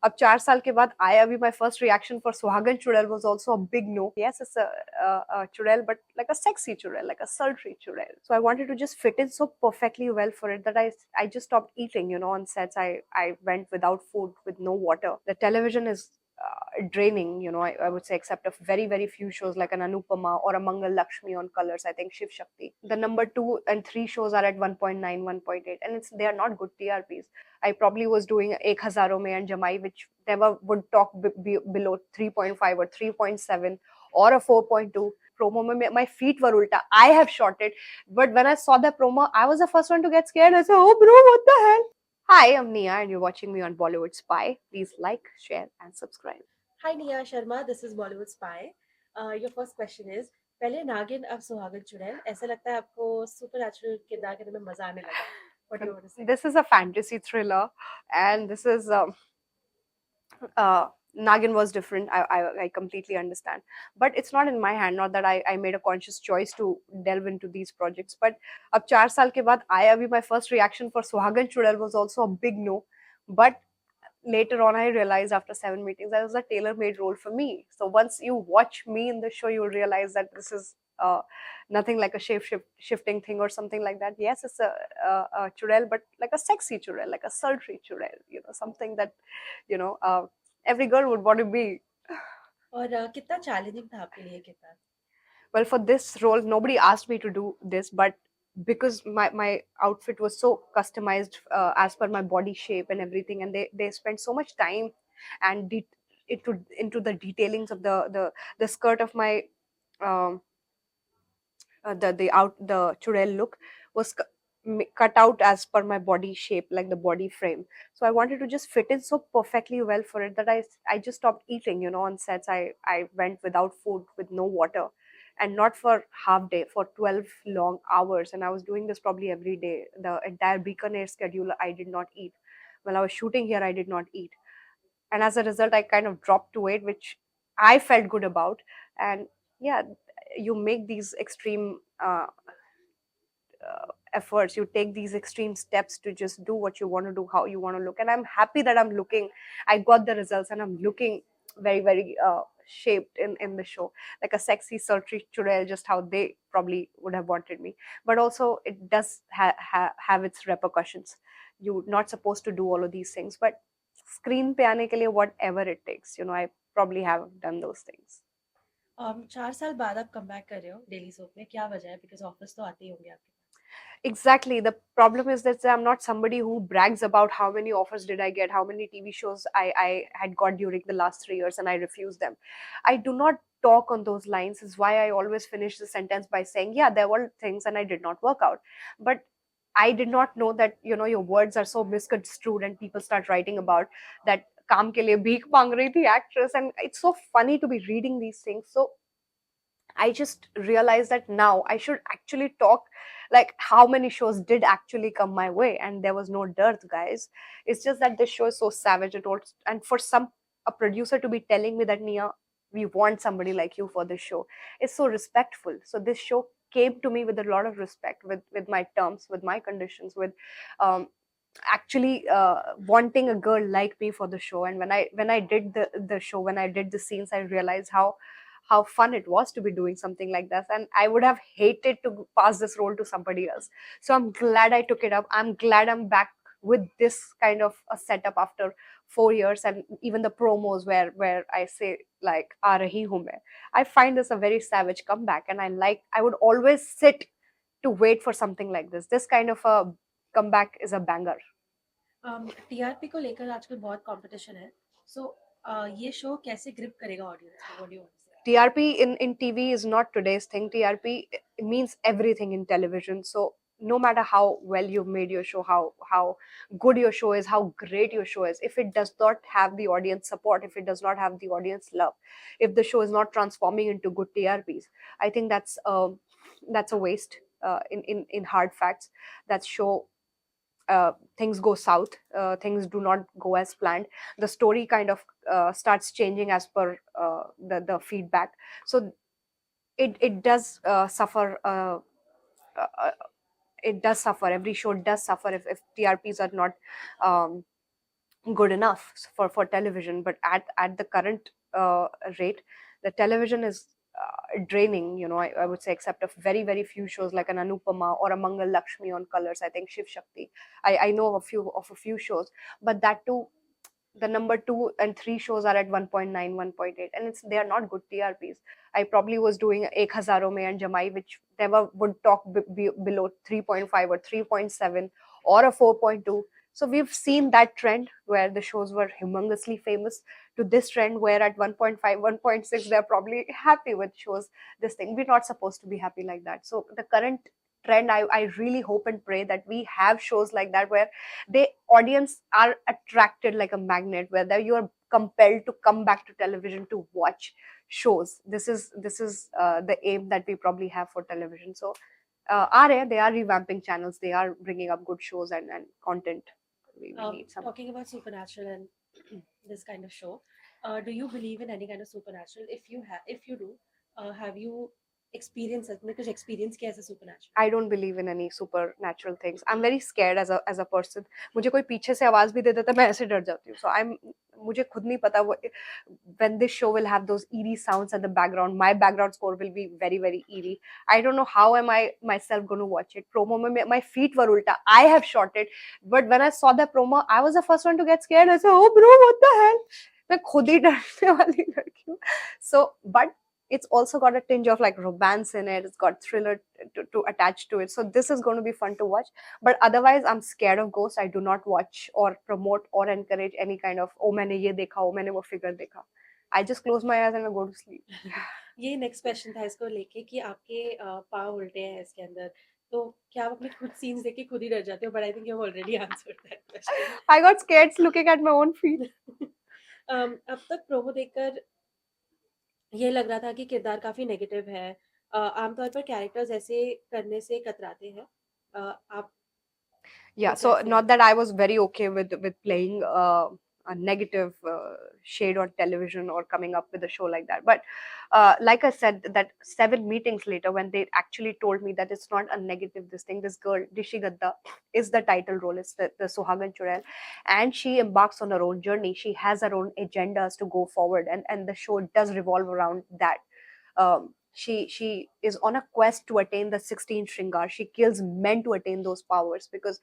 अब 4 साल के बाद आया अभी my first reaction for Suhagan Chudail was also a big no. Yes, it's a chudail, but like a sexy chudail, like a sultry chudail. So I wanted to just fit in so perfectly well for it that I just stopped eating. On sets I went without food, with no water. The television is draining. I would say, except of very very few shows like an Anupama or a Mangal Lakshmi on Colors. I think Shiv Shakti. The number 2 and 3 shows are at 1.9, 1.8, and they are not good TRPs. I probably was doing Ek Hazaro Mein and Jamai, which never would talk below 3.5 or 3.7 or a 4.2. Promo mein my feet were ulta. I have shot it, but when I saw the promo, I was the first one to get scared. I said, "Oh, bro, what the hell?" Hi, I'm Nia, and you're watching me on Bollywood Spy. Please like, share, and subscribe. Hi Nia Sharma, this is Bollywood Spy. Your first question is पहले नागिन अब सुहागन चुड़ैल ऐसा लगता है आपको super natural किरदार करने में मजा आने लगा What do you want to say? This is a fantasy thriller, and this is uh, Naagin was different. I completely understand, but it's not in my hand. Not that I made a conscious choice to delve into these projects. But अब 4 साल के बाद आया अभी my first reaction for Suhagan Chudail was also a big no. But later on, I realized after 7 meetings that was a tailor-made role for me. So once you watch me in the show, you'll realize that this is nothing like a shifting thing or something like that. Yes, it's a chudail, but like a sexy chudail, like a sultry chudail. Something that every girl would want to be. और कितना challenging था आपके लिए कितना Well, for this role, nobody asked me to do this, but because my outfit was so customized as per my body shape and everything, and they spent so much time and into the detailings of the skirt of my um, the chudel look was cut out as per my body shape, like the body frame. So I wanted to just fit in so perfectly well for it that I just stopped eating. On sets I went without food, with no water, and not for half day, for 12 long hours. And I was doing this probably every day. The entire Bikaner schedule I did not eat. While I was shooting here, I did not eat, and as a result I kind of dropped to weight, which I felt good about. And yeah, you make these extreme efforts, you take these extreme steps to just do what you want to do, how you want to look. And I'm happy that I got the results, and I'm looking very very shaped in the show, like a sexy sultry chudel, just how they probably would have wanted me. But also it does have its repercussions. You're not supposed to do all of these things, but screen pe aane ke liye whatever it takes, I probably have done those things. 4 साल बाद आप come back कर रहे हो daily soap में क्या वजह है बिकॉज ऑफिस तो आते ही होंगे आपके Exactly. The problem is that I'm not somebody who brags about how many offers did I get, how many TV shows I had got during the last 3 years, and I refused them. I do not talk on those lines, is why I always finish the sentence by saying, yeah, there were things and I did not work out. But I did not know that, your words are so misconstrued and people start writing about that काम के लिए भीख मांग रही थी actress, and it's so funny to be reading these things. So I just realized that now I should actually talk like how many shows did actually come my way, and there was no dearth, guys. It's just that this show is so savage and for a producer to be telling me that, Nia, we want somebody like you for this show, is so respectful. So this show came to me with a lot of respect, with my terms, with my conditions, with um, actually wanting a girl like me for the show. And when I did the show, when I did the scenes, I realized how fun it was to be doing something like this, and I would have hated to pass this role to somebody else. So I'm glad I took it up. I'm glad I'm back with this kind of a setup after 4 years. And even the promos where I say like aa rahi hu main, I find this a very savage comeback, and I would always sit to wait for something like this kind of a comeback is a banger. TRP को लेकर आजकल बहुत competition है सो ये show कैसे grip करेगा audience को what do you want to say TRP in TV is not today's thing. TRP means everything in television. So no matter how well you've made your show, how good your show is, how great your show is, if it does not have the audience support, if it does not have the audience love, if the show is not transforming into good TRPs, I think that's a waste. In hard facts, that show things go south, things do not go as planned, the story kind of starts changing as per the feedback. So it does suffer. Uh, it does suffer. Every show does suffer if TRPs are not um, good enough for television. But at the current rate, the television is draining. I would say, except of very few shows like an Anupama or a Mangal Lakshmi on Colors. I think Shiv Shakti. I know of a few shows, but that too, the number 2 and 3 shows are at 1.9, 1.8, and they are not good TRPs. I probably was doing Ek Hazaron Mein and Jamai, which never would talk below 3.5 or 3.7 or a 4.2. So we've seen that trend where the shows were humongously famous, to this trend where at 1.5, 1.6 they're probably happy with shows. This thing, we're not supposed to be happy like that. So the current trend, I really hope and pray that we have shows like that where the audience are attracted like a magnet, whether you are compelled to come back to television to watch shows. This is the aim that we probably have for television. So they are revamping channels, they are bringing up good shows and content. We need some. Talking about supernatural and this kind of show, do you believe in any kind of supernatural? If you do, have you experienced it? कुछ experience किया ऐसे supernatural? I don't believe in any supernatural things. I'm very scared as a person. मुझे कोई पीछे से आवाज भी दे देता है, मैं ऐसे डर जाती हूँ. So मुझे खुद नहीं पता when this show will have those eerie sounds at the background. My background score will be very eerie. I don't know how am I myself going to watch it. Promo में my feet were ulta. I have shot it, but when I saw the promo, I was the first one to get scared. I said, "Oh, bro, what the hell?" मैं खुद ही डरने वाली लड़की हूँ. So, but it's also got a tinge of like romance in it. It's got thriller to attach to it. So this is going to be fun to watch. But otherwise, I'm scared of ghosts. I do not watch or promote or encourage any kind of oh मैंने ये देखा, oh मैंने वो figure देखा. I just close my eyes and I go to sleep. ये next question था इसको लेके कि आपके पाँव उल्टे हैं इसके अंदर, तो क्या आप अपने खुद सीन्स देख के खुद ही डर जाते हो? But I think you have already answered that question. I got scared looking at my own feet. अब तक प्रोमो देखकर ये लग रहा था कि किरदार काफी नेगेटिव है. आमतौर पर कैरेक्टर्स ऐसे करने से कतराते हैं. आप Yeah, so not that I was very okay with playing a negative shade on television or coming up with a show like that, but like I said, that 7 meetings later, when they actually told me that it's not a negative, this girl Dishi Gadda is the title role, it's the Suhagan Chudail, and she embarks on her own journey. She has her own agendas to go forward, and the show does revolve around that. She is on a quest to attain the 16 Shringar. She kills men to attain those powers, because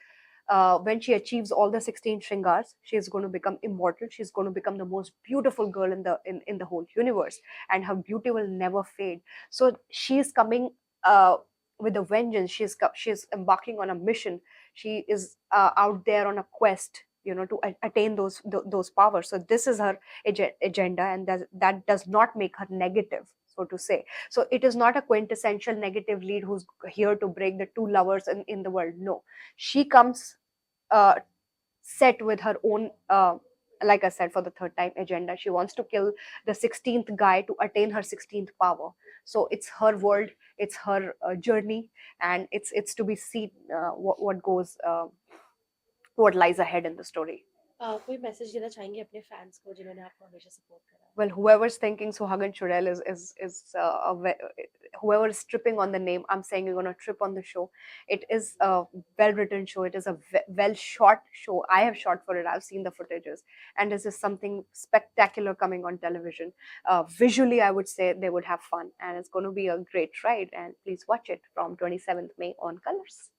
when she achieves all the 16 Shringars, she is going to become immortal. She's going to become the most beautiful girl in the whole universe, and her beauty will never fade. So she is coming with a vengeance. She's embarking on a mission. She is out there on a quest, to attain those powers. So this is her agenda, and that does not make her negative, so to say. So it is not a quintessential negative lead who's here to break the two lovers in the world. No, she comes set with her own, like I said, for the third time, agenda. She wants to kill the 16th guy to attain her 16th power. So it's her world, it's her journey, and it's to be seen what lies ahead in the story. कोई message देना चाहेंगे अपने fans को जिन्होंने आपको हमेशा support करा? Well, whoever's thinking Suhagan Chudail whoever is tripping on the name, I'm saying you're going to trip on the show. It is a well-written show. It is a well shot show. I have shot for it. I've seen the footages, and this is something spectacular coming on television. Visually, I would say they would have fun, and it's going to be a great ride. And please watch it from 27th May on Colors.